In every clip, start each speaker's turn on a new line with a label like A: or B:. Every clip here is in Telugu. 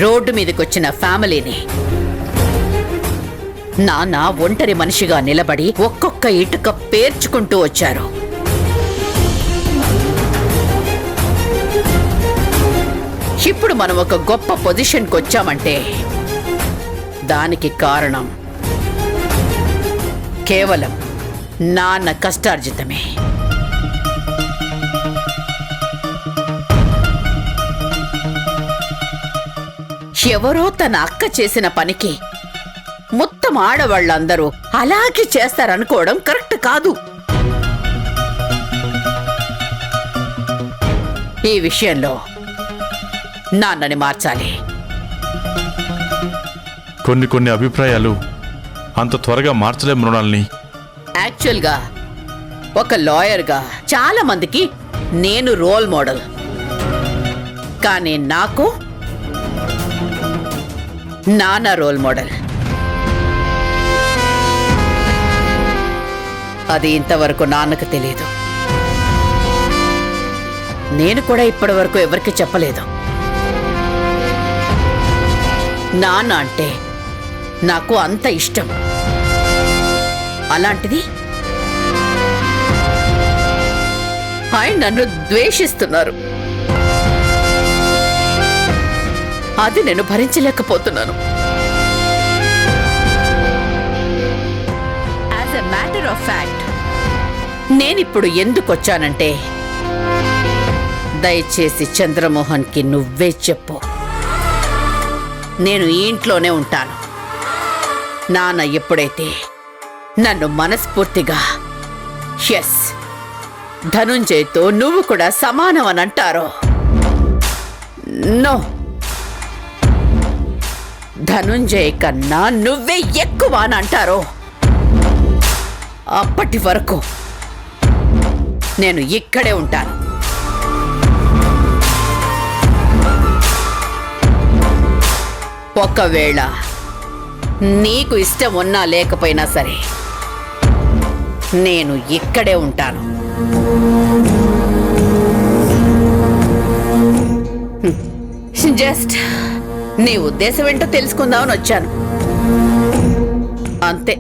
A: రోడ్డు మీదకొచ్చిన ఫ్యామిలీని నాన్న ఒంటరి మనిషిగా నిలబడి ఒక్కొక్క ఇటుక పేర్చుకుంటూ వచ్చారు. ఇప్పుడు మనం ఒక గొప్ప పొజిషన్కి వచ్చామంటే దానికి కారణం కేవలం నాన్న కష్టార్జితమే. ఎవరో తన అక్క చేసిన పనికి మొత్తం ఆడవాళ్ళందరూ అలాగే చేస్తారనుకోవడం కరెక్ట్ కాదు. ఈ విషయంలో నాన్నని మార్చాలి.
B: కొన్ని అభిప్రాయాలు అంత త్వరగా మార్చలే మృణాల్ని.
A: యాక్చువల్గా ఒక లాయర్గా చాలా మందికి నేను రోల్ మోడల్. కానీ నాకు నాన్న రోల్ మోడల్. అది ఇంతవరకు నాన్నకు తెలియదు. నేను కూడా ఇప్పటి వరకు ఎవరికి చెప్పలేదు. నాన్న అంటే నాకు అంత ఇష్టం. అలాంటిది ఆయన నన్ను ద్వేషిస్తున్నారు. అది నేను భరించలేకపోతున్నాను. As a matter of fact నేనిప్పుడు ఎందుకొచ్చానంటే, దయచేసి చంద్రమోహన్కి నువ్వే చెప్పు, నేను ఈ ఇంట్లోనే ఉంటాను. నాన్న ఎప్పుడైతే నన్ను మనస్ఫూర్తిగా ఎస్ ధనుంజయ్తో నువ్వు కూడా సమానం అని అంటారో, నో ధనుంజయ్ కన్నా నువ్వే ఎక్కువ అని అంటారో, అప్పటి వరకు నేను ఇక్కడే ఉంటాను. ఒకవేళ నీకు ఇష్టం ఉన్నా లేకపోయినా సరే నేను ఇక్కడే ఉంటాను. జస్ట్ నీ ఉద్దేశం ఏంటో తెలుసుకుందామని వచ్చాను, అంతే.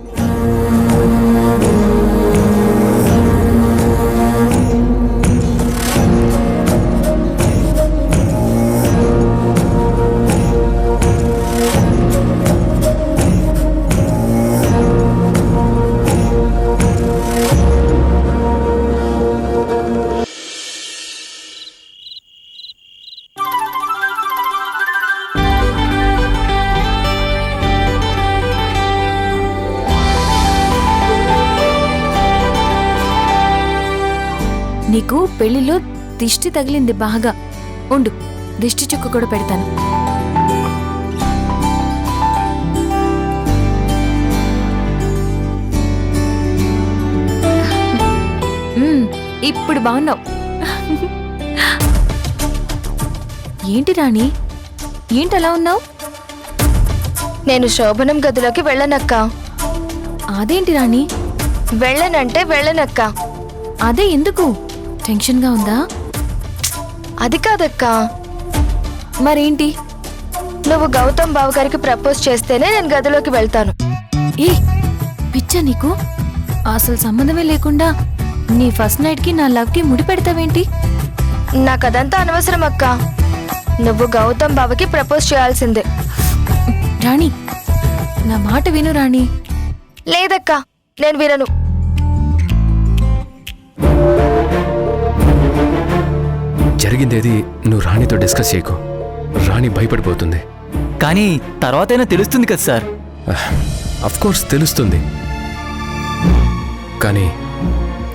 C: నీకు పెళ్లిలో దిష్టి తగిలింది బాగా. ఉండు, దిష్టి చుక్క కూడా పెడతాను. ఇప్పుడు బాగున్నావు. ఏంటి రాణి, ఏంటి అలా ఉన్నావు?
D: నేను శోభనం గదిలోకి వెళ్ళనక్క.
C: అదేంటి రాణి?
D: వెళ్ళనంటే వెళ్ళనక్క.
C: అదే ఎందుకు? టెన్షన్గా ఉందా?
D: అది కాదక్క.
C: మరేంటి?
D: నువ్వు గౌతమ్ బావ గారికి ప్రపోజ్ చేస్తేనే నేను గదిలోకి వెళ్తాను.
C: ఏ పిచ్చా నీకు? అసలు సంబంధమే లేకుండా నీ ఫస్ట్ నైట్ కి నా లవ్ కి ముడి పెడతావేంటి?
D: నాకదంతా అనవసరం అక్క. నువ్వు గౌతమ్ బావకి ప్రపోజ్ చేయాల్సిందే.
C: రాణి, నా మాట విను రాణి.
D: లేదక్క, నేను వినను.
E: జరిగిందేది నువ్వు రాణితో డిస్కస్ చేయకు. రాణి భయపడిపోతుంది.
F: కానీ తర్వాతైనా తెలుస్తుంది కదా సార్.
E: అఫ్కోర్స్ తెలుస్తుంది, కానీ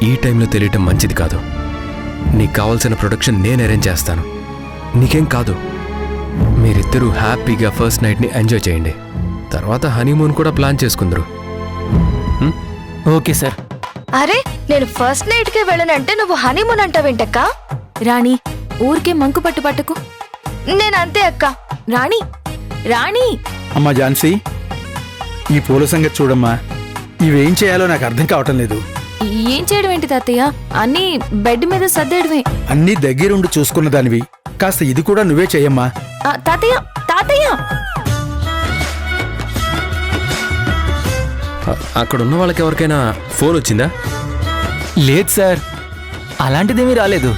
E: ఈ టైంలో తెలియటం మంచిది కాదు. నీకు కావాల్సిన ప్రొడక్షన్ నేను అరేంజ్ చేస్తాను. నీకేం కాదు. మీరిద్దరూ హ్యాపీగా ఫస్ట్ నైట్ని ఎంజాయ్ చేయండి. తర్వాత హనీమూన్ కూడా ప్లాన్ చేసుకుందరు.
F: Okay sir.
D: అరే, నేను ఫస్ట్ నైట్ కే వెళ్ళనంటే నువ్వు హనీమూన్ అంటావేంటక్క?
C: రాణి, ఊరికే మంకు పట్టుకు.
D: నేను అంతే అక్క.
C: రాణి, రాణి.
G: అమ్మా ఝాన్సీ, ఈ పూల సంగతి చూడమ్మా. ఇవేం చేయాలో నాకు అర్థం కావటం లేదు.
C: ఏం చేయడం ఏంటి తాతయ్య? అన్నీ బెడ్ మీద సర్దేయడమే.
G: అన్నీ దగ్గరుండి చూసుకున్న దానివి, కాస్త ఇది కూడా నువ్వే చెయ్యమ్మా.
C: తాతయ్య తాతయ్య
E: అక్కడ ఉన్న వాళ్ళకి ఎవరికైనా ఫోన్ వచ్చిందా?
F: లేదు సార్, అలాంటిదేమీ రాలేదు.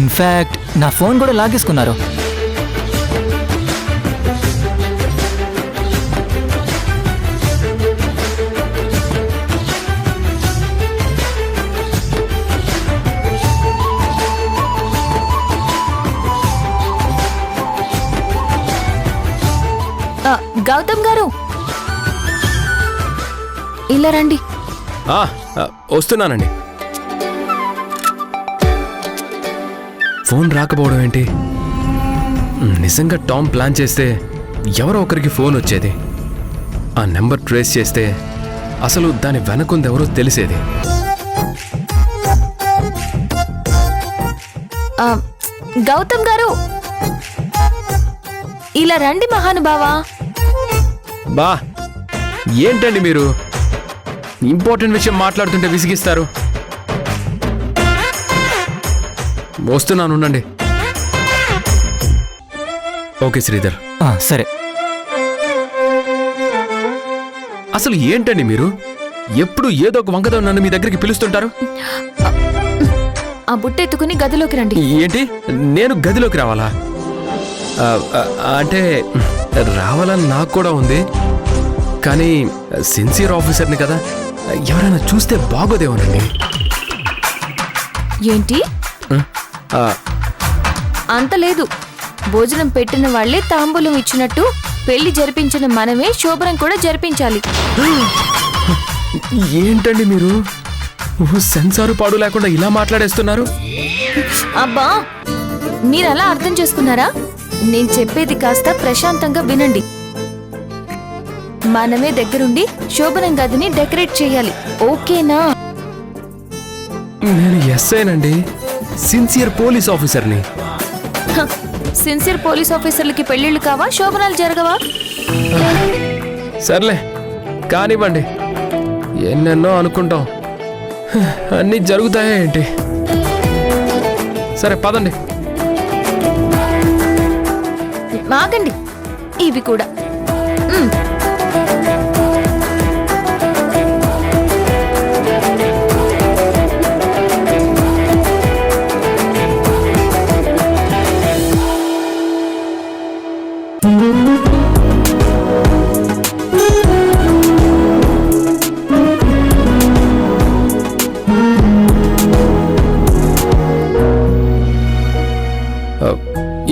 F: ఇన్ఫ్యాక్ట్ నా ఫోన్ కూడా లాగేసుకున్నారు.
C: గౌతమ్ గారు ఇలా రండి.
E: వస్తున్నానండి. ఫోన్ రాకపోవడం ఏంటి? నిజంగా టామ్ ప్లాన్ చేస్తే ఎవరో ఒకరికి ఫోన్ వచ్చేది. ఆ నెంబర్ ట్రేస్ చేస్తే అసలు దాని వెనకుంది ఎవరో తెలిసేది.
C: గౌతమ్ గారు ఇలా రండి మహానుభావా.
E: బా ఏంటండి మీరు ఇంపార్టెంట్ విషయం మాట్లాడుతుంటే విసిగిస్తారు. వస్తున్నాను, ఉండండి. ఓకే శ్రీధర్.
F: సరే.
E: అసలు ఏంటండి మీరు ఎప్పుడు ఏదో ఒక వంకతో నన్ను మీ దగ్గరికి పిలుస్తుంటారు?
C: ఆ బుట్ట ఎత్తుకుని గదిలోకి రండి.
E: ఏంటి, నేను గదిలోకి రావాలా? అంటే రావాలని నాకు కూడా ఉంది, కానీ సిన్సియర్ ఆఫీసర్ని కదా, ఎవరైనా చూస్తే బాగోదేమోనండి.
C: ఏంటి అంత లేదు. భోజనం పెట్టిన వాళ్లే తాంబూలం ఇచ్చినట్టు పెళ్లి జరిపించిన మనమే శోభనం కూడా జరిపించాలి.
E: ఏంటండి మీరు సెన్సారు పాడు లేకుండా ఇలా మాట్లాడేస్తున్నారు?
C: అబ్బా, మీరు అలా అర్థం చేసుకున్నారా? నేను చెప్పేది కాస్త ప్రశాంతంగా వినండి. మనమే దగ్గరుండి శోభనం గదిని డెకరేట్ చేయాలి, ఓకేనా?
E: నేను ఎస్ఐనండి, సిన్సియర్ పోలీస్ ఆఫీసర్ని.
C: సిన్సియర్ పోలీస్ ఆఫీసర్లకి పెళ్లిళ్ళు కావా, శోభనాలు జరగవా?
E: సర్లే కానివ్వండి. ఎన్నెన్నో అనుకుంటాం, అన్నీ జరుగుతాయా ఏంటి? సరే పదండి.
C: ఆగండి, ఇవి కూడా.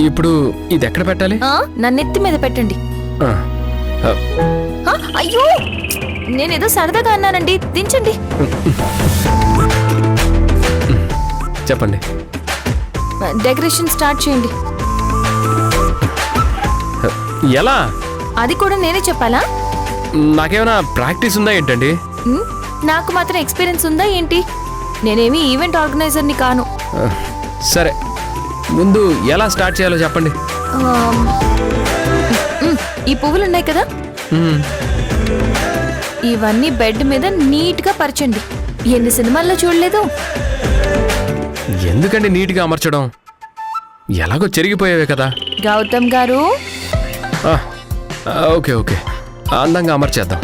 E: ఇప్పుడు ఇది ఎక్కడ పెట్టాలి?
C: నా నెత్తి మీద పెట్టండి. అయ్యో, నేనేదో సరదాగా అన్నానండి, దించండి.
E: చెప్పండి.
C: డెకరేషన్ స్టార్ట్ చేయండి.
E: ఎలా?
C: అది కూడా నేనే చెప్పాలా?
E: నాకేమైనా ప్రాక్టీస్ ఉందా ఏంటండి?
C: నాకు మాత్రం ఎక్స్పీరియన్స్ ఉందా ఏంటి? నేనేమి ఈవెంట్ ఆర్గనైజర్ని కాను.
E: సరే, ముందు ఎలా స్టార్ట్ చేయాలో చెప్పండి.
C: ఈ పువ్వులు ఉన్నాయి కదా, ఇవన్నీ బెడ్ మీద నీట్ గా పరచండి. ఎన్ని సినిమాల్లో చూడలేదు?
E: ఎందుకండి నీట్గా అమర్చడం? ఎలాగో చెరిగిపోయేవే కదా.
C: గౌతమ్ గారు,
E: ఓకే ఓకే, అందంగా అమర్చేద్దాం.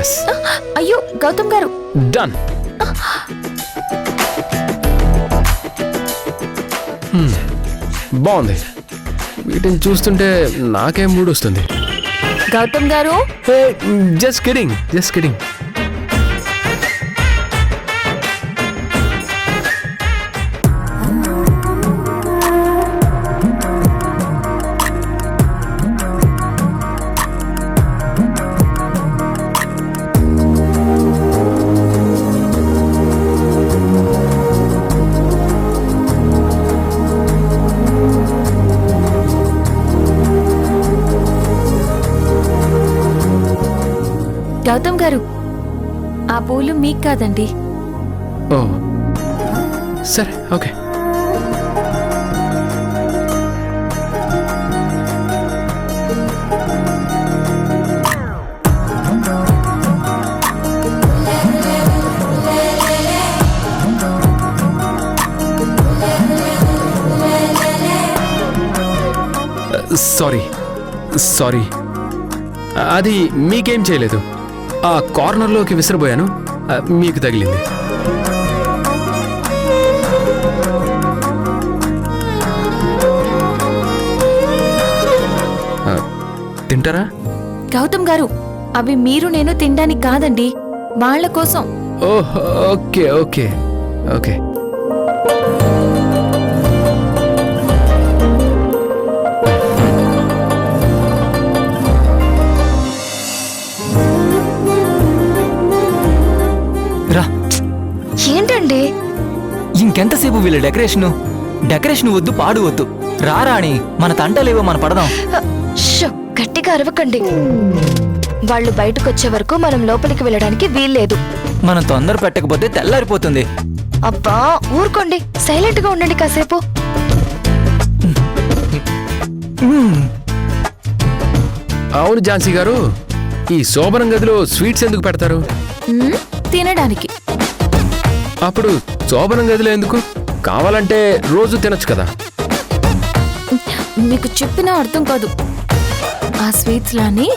E: ఎస్,
C: అయ్యో గౌతమ్ గారు,
E: డన్. బాగుంది. వీటిని చూస్తుంటే నాకేం మూడు వస్తుంది.
C: గౌతమ్ గారు,
E: just kidding, just kidding.
C: Gautam గారు, ఆ పూలు మీకు కాదండి.
E: ఓ సరే, ఓకే. సారీ సారీ, అది మీకేం చేయలేదు. ఆ కార్నర్లోకి విసిరిపోయాను, మీకు తగిలింది. తింటారా?
C: గౌతమ్ గారు, అవి మీరు నేను తినడానికి కాదండి, వాళ్ళ కోసం.
E: ఓహ్, ఓకే ఓకే ఓకే.
F: రా,
D: ఏంటండి?
F: ఇంకెంతసేపు వీళ్ళ డెకరేషన్ వద్దు, పాడు వద్దు. రారాణి, మన తంటలేవో మన పడదాం.
D: షో, గట్టిగా అరవకండి. వాళ్ళు బయటకు వచ్చే వరకు మనం లోపలికి వెళ్ళడానికి వీల్లేదు.
F: మనం తొందర పెట్టకపోతే తెల్లారిపోతుంది.
D: అబ్బా ఊరుకోండి, సైలెంట్ గా ఉండండి కాసేపు.
E: అవును ఝాన్సీ గారు, ఈ శోభనం గదిలో స్వీట్స్ ఎందుకు పెడతారు?
C: తినడానికి.
E: అప్పుడు శోభనం గదిలో ఎందుకు? కావాలంటే రోజు తినొచ్చు కదా.
C: మీకు చెప్పినా అర్థం కాదు. ఆ స్వీట్స్ లాని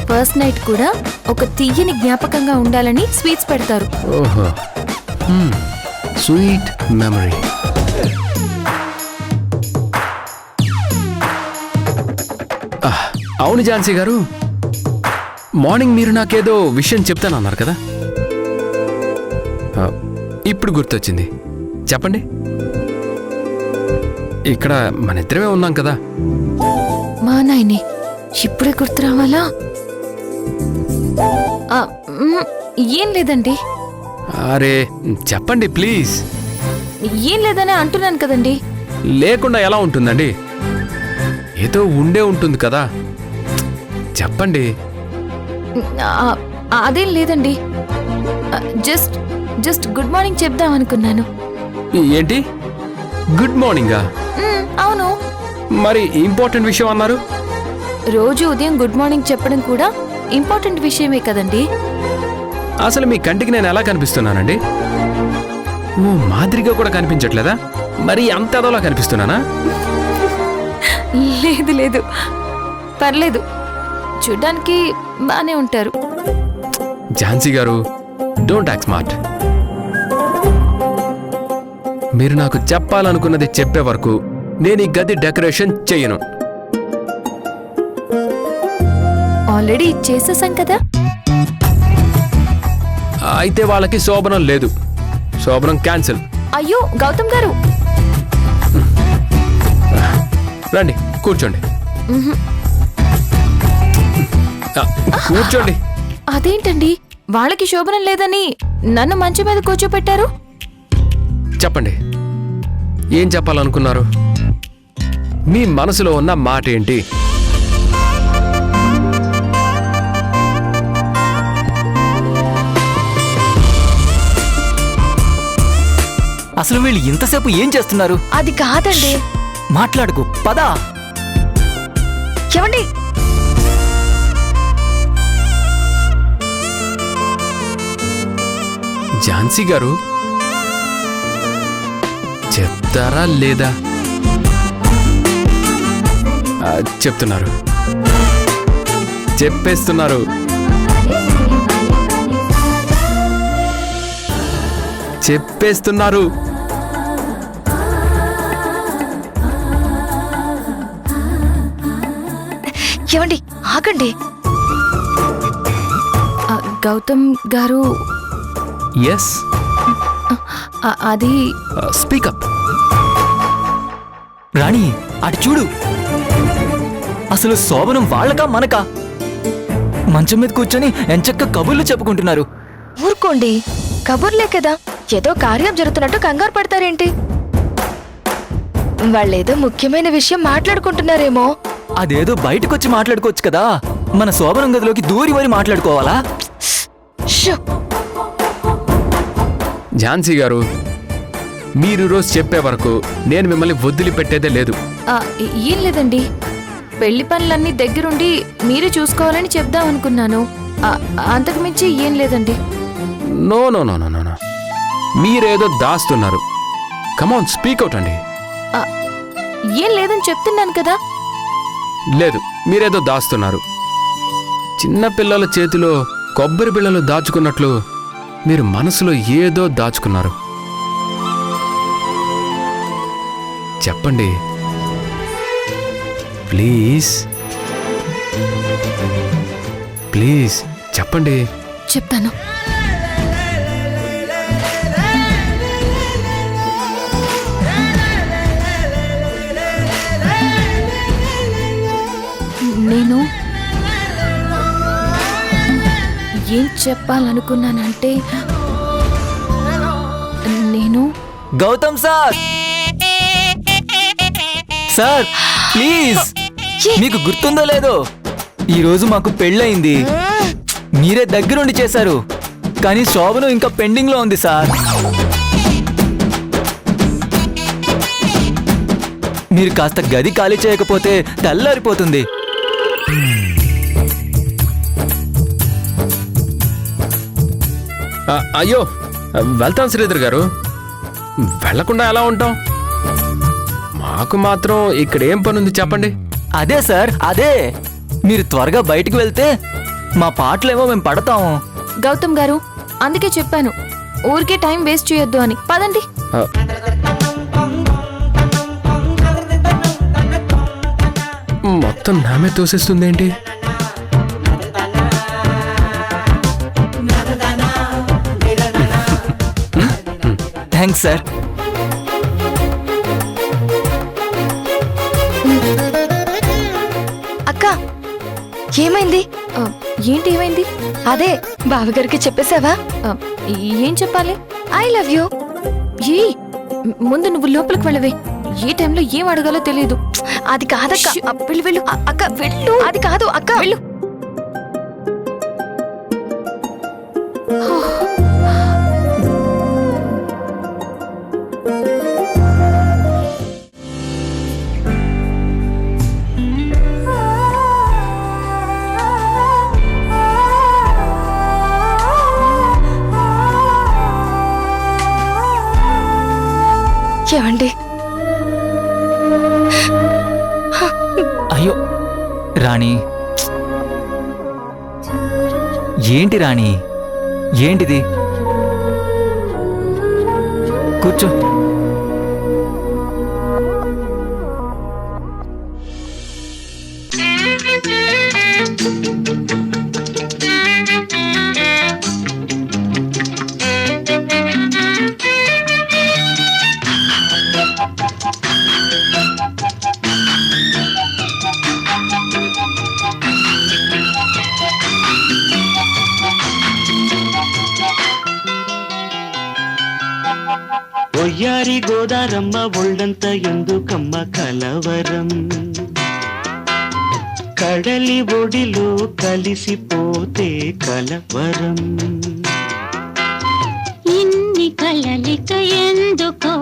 C: ఫస్ట్ నైట్ కూడా ఒక తీయని జ్ఞాపకంగా ఉండాలని స్వీట్స్ పెడతారు.
E: ఓహో, స్వీట్ మెమరీ. అవును ఝాన్సీ గారు, మార్నింగ్ మీరు నాకేదో విషయం చెప్తానన్నారు కదా, ఇప్పుడు గుర్తొచ్చింది. చెప్పండి. ఇక్కడ మన ఇద్దరమే ఉన్నాం కదా.
C: మా నాయనే, ఇప్పుడే గుర్తు రావాలా? ఏం లేదండి.
E: అరే చెప్పండి ప్లీజ్.
C: ఏం లేదని అంటున్నాను కదండి.
E: లేకుండా ఎలా ఉంటుందండి? ఏదో ఉండే ఉంటుంది కదా, చెప్పండి.
C: అదేం లేదండి. జస్ట్ గుడ్ మార్నింగ్ చెప్దాం అనుకున్నాను.
E: ఏంటి గుడ్ మార్నింగా?
C: అవును.
E: మరి ఇంపార్టెంట్ విషయం అన్నారు.
C: రోజు ఉదయం గుడ్ మార్నింగ్ చెప్పడం కూడా ఇంపార్టెంట్ విషయమే కదండి.
E: అసలు మీ కంటికి నేను ఎలా కనిపిస్తున్నానండి? ఓ మాదిరిగా కూడా కనిపించట్లేదా? మరి అంత అదోలా కనిపిస్తున్నానా?
C: లేదు లేదు, పర్లేదు, చూడ్డానికి బానే ఉంటారు.
E: ఝాన్సీ గారు, డోంట్ యాక్ట్ స్మార్ట్. మీరు నాకు చెప్పాలనుకున్నది చెప్పే వరకు నేను ఈ గది డెకరేషన్ చెయ్యను.
C: ఆల్రెడీ చేసేసాం కదా.
E: అయితే వాళ్ళకి శోభనం లేదు, శోభనం క్యాన్సిల్.
C: అయ్యో గౌతమ్ గారు,
E: రండి కూర్చోండి. కూర్చోండి.
C: అదేంటండి, వాళ్ళకి శోభనం లేదని నన్ను మంచం మీద కూర్చోపెట్టారు?
E: చెప్పండి, ఏం చెప్పాలనుకున్నారు? మీ మనసులో ఉన్న మాట ఏంటి?
F: అసలు వీళ్ళు ఇంతసేపు ఏం చేస్తున్నారు?
D: అది కాదండి.
F: మాట్లాడుకు, పదా.
D: ఏమండి?
E: ఝాన్సీ గారు, చెప్తారా లేదా? చెప్తున్నారు, చెప్పేస్తున్నారు. చెప్పేస్తున్నారు.
D: ఏమండి ఆగండి.
C: గౌతమ్ గారు
E: ఎస్,
C: అది
E: స్పీకప్.
F: రాణి అటు చూడు. అసలు శోభనం వాళ్ళకా మనకా? మంచం మీద కూర్చొని ఎంచక్క కబుర్లు చెప్పుకుంటున్నారు.
D: ఊరుకోండి, కబుర్లే కదా, ఏదో కార్యం జరుగుతున్నట్టు కంగారు పడతారేంటి? వాళ్ళేదో ముఖ్యమైన విషయం మాట్లాడుకుంటున్నారేమో.
F: అదేదో బయటకొచ్చి మాట్లాడుకోవచ్చు కదా, మన శోభనం గదిలోకి దూరి వరి మాట్లాడుకోవాలా?
D: షో.
E: ఝాన్సీ గారు, మీరు రోజు చెప్పే వరకు నేను మిమ్మల్ని వదిలిపెట్టేదే లేదు.
C: ఏం లేదండి, పెళ్లి పనులన్నీ దగ్గరుండి మీరే చూసుకోవాలని చెప్దాం అనుకున్నాను. అంతకు మించి ఏం లేదండి.
E: No no no no no, మీరేదో దాస్తున్నారు. కమాన్, స్పీక్అవుట్ అండి.
C: ఏం లేదని చెప్తున్నాను కదా.
E: లేదు, మీరేదో దాస్తున్నారు. చిన్న పిల్లల చేతిలో కొబ్బరి బిళ్ళలు దాచుకున్నట్లు మీరు మనసులో ఏదో దాచుకున్నారు. చెప్పండి ప్లీజ్, ప్లీజ్ చెప్పండి.
C: చెప్తాను. నేను ఏం చెప్పాలనుకున్నానంటే, నేను
F: గౌతమ్ సార్, సార్ ప్లీజ్, మీకు గుర్తుందో లేదో, ఈరోజు మాకు పెళ్ళయింది. మీరే దగ్గరుండి చేశారు, కానీ శోభనం ఇంకా పెండింగ్ లో ఉంది సార్. మీరు కాస్త గది ఖాళీ చేయకపోతే తెల్లారిపోతుంది.
E: అయ్యో, వెళ్తాం శ్రీధర్ గారు. వెళ్లకుండా ఎలా ఉంటాం? మాకు మాత్రం ఇక్కడ ఏం పని ఉంది చెప్పండి.
F: అదే సార్, అదే, మీరు త్వరగా బయటికి వెళ్తే మా పాటలేమో మేము పడతాము.
C: గౌతమ్ గారు, అందుకే చెప్పాను ఊరికే టైం వేస్ట్ చేయొద్దు అని. పదండి.
E: మొత్తం నామే తోసేస్తుందేంటి?
F: Thanks sir.
D: అక్క, ఏమైంది?
C: ఏంటి ఏమైంది?
D: అదే బావగారికి చెప్పేశావా?
C: ఏం చెప్పాలి?
D: I love you.
C: ఏ ముందు నువ్వు లోపలికి వెళ్ళవే. ఏ టైంలో ఏం అడగాలో తెలియదు.
D: అది కాదక్క.
C: వెళ్ళు వెళ్ళు.
D: అక్క వెళ్ళు. అది కాదు అక్క.
C: వెళ్ళు.
D: ఏమండి?
F: అయ్యో రాణి, ఏంటి రాణి, ఏంటిది? కూర్చో.
H: ఒయ్యారి గోదారమ్మ ఒళ్ళంత ఎందుకమ్మ కలవరం, కడలి ఒడిలో కలిసిపోతే కలవరం.
I: ఇన్ని కలలిక ఎందుకో,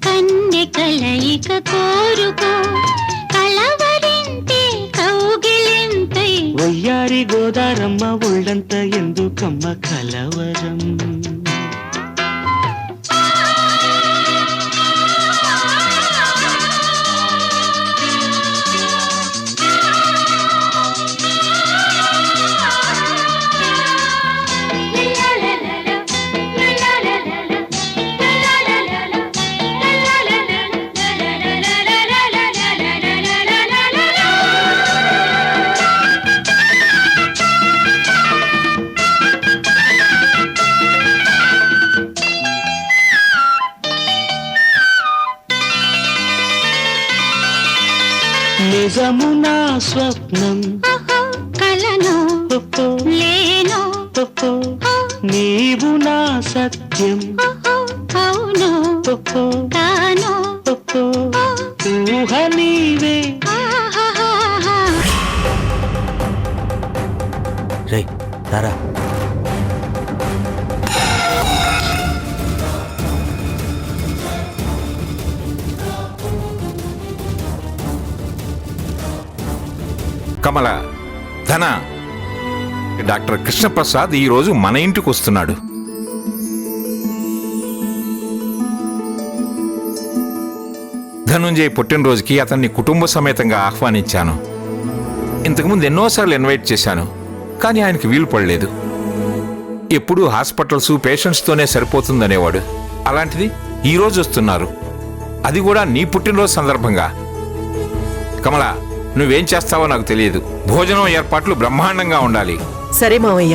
I: కన్నె కలయిక కోరుకో, కలవరింతే కౌగిలింతే.
H: ఒయ్యారి గోదారమ్మ ఒళ్ళంత ఎందుకమ్మ కలవరం. నిజము నా స్వప్నం
I: ఓహో కలను
H: ఓహో,
I: లేను
H: ఓహో, నీవు నా సత్యం
I: ఓహో అవును
H: ఓహో,
I: తాను
H: ఓహో, ఊహ నీవే.
I: ఆహాహాహా.
F: రే తారా
J: కమల, ధన, డాక్టర్ కృష్ణప్రసాద్ ఈరోజు మన ఇంటికి వస్తున్నాడు. ధనుంజయ్ పుట్టినరోజుకి అతన్ని కుటుంబ సమేతంగా ఆహ్వానించాను. ఇంతకుముందు ఎన్నోసార్లు ఇన్వైట్ చేశాను, కానీ ఆయనకి వీలు పడలేదు. ఎప్పుడూ హాస్పిటల్స్ పేషెంట్స్తోనే సరిపోతుందనేవాడు. అలాంటిది ఈరోజు వస్తున్నారు, అది కూడా నీ పుట్టినరోజు సందర్భంగా. కమల, నువ్వేం చేస్తావో నాకు తెలియదు. భోజనం ఏర్పాట్లు బ్రహ్మాండంగా ఉండాలి.
A: సరే మావయ్య,